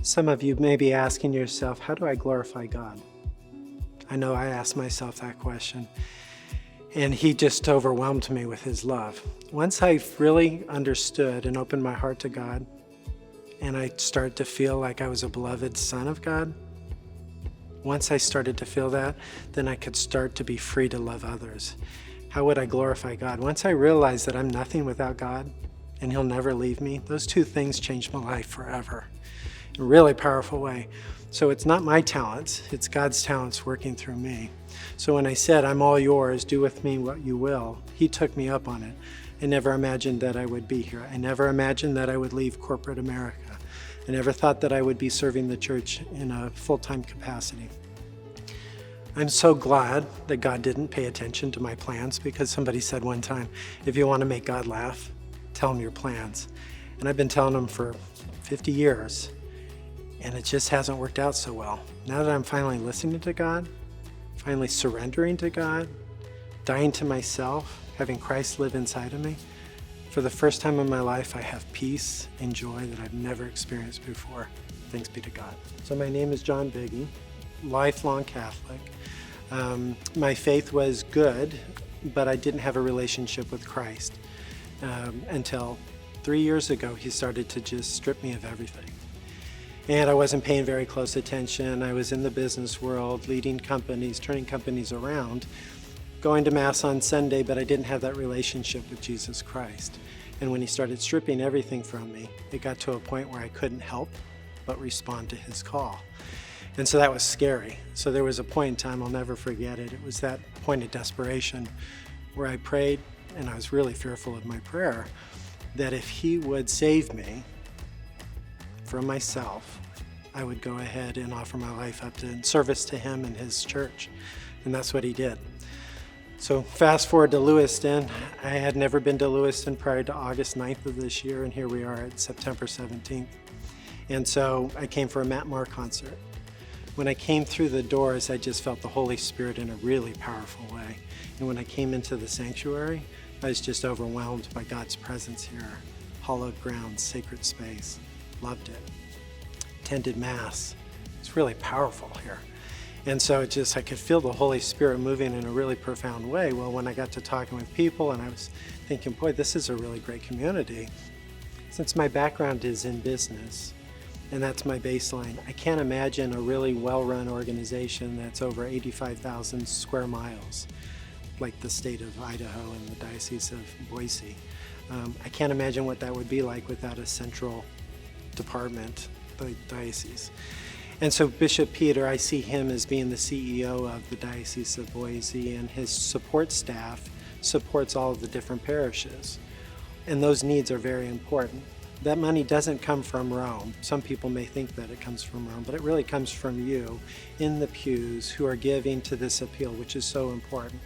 Some of you may be asking yourself, how do I glorify God? I know I asked myself that question, and he just overwhelmed me with his love. Once I really understood and opened my heart to God, and I started to feel like I was a beloved son of God, once I started to feel that, then I could start to be free to love others. How would I glorify God? Once I realized that I'm nothing without God, and he'll never leave me, those two things changed my life forever in a really powerful way. So it's not my talents, it's God's talents working through me. So when I said, I'm all yours, do with me what you will, he took me up on it. I never imagined that I would be here. I never imagined that I would leave corporate America. I never thought that I would be serving the church in a full-time capacity. I'm so glad that God didn't pay attention to my plans, because somebody said one time, if you want to make God laugh, tell him your plans. And I've been telling him for 50 years, and it just hasn't worked out so well. Now that I'm finally listening to God, finally surrendering to God, dying to myself, having Christ live inside of me, for the first time in my life, I have peace and joy that I've never experienced before. Thanks be to God. So my name is John Biggi, lifelong Catholic. My faith was good, but I didn't have a relationship with Christ until 3 years ago. He started to just strip me of everything. And I wasn't paying very close attention. I was in the business world, leading companies, turning companies around, going to Mass on Sunday, but I didn't have that relationship with Jesus Christ. And when he started stripping everything from me, it got to a point where I couldn't help but respond to his call. And so that was scary. So there was a point in time, I'll never forget it. It was that point of desperation where I prayed, and I was really fearful of my prayer, that if he would save me from myself, I would go ahead and offer my life up in service to him and his church. And that's what he did. So fast forward to Lewiston. I had never been to Lewiston prior to August 9th of this year, and here we are at September 17th. And so I came for a Matt Moore concert. When I came through the doors, I just felt the Holy Spirit in a really powerful way. And when I came into the sanctuary, I was just overwhelmed by God's presence here. Hallowed ground, sacred space. Loved it. Attended Mass. It's really powerful here. And so I could feel the Holy Spirit moving in a really profound way. Well, when I got to talking with people, and I was thinking, boy, this is a really great community. Since my background is in business, and that's my baseline, I can't imagine a really well-run organization that's over 85,000 square miles, like the state of Idaho and the Diocese of Boise. I can't imagine what that would be like without a central department, the diocese. And so Bishop Peter, I see him as being the CEO of the Diocese of Boise, and his support staff supports all of the different parishes. And those needs are very important. That money doesn't come from Rome. Some people may think that it comes from Rome, but it really comes from you in the pews who are giving to this appeal, which is so important.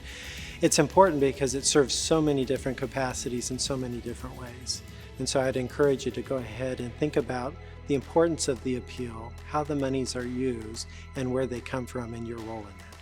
It's important because it serves so many different capacities in so many different ways. And so I'd encourage you to go ahead and think about the importance of the appeal, how the monies are used, and where they come from, and your role in that.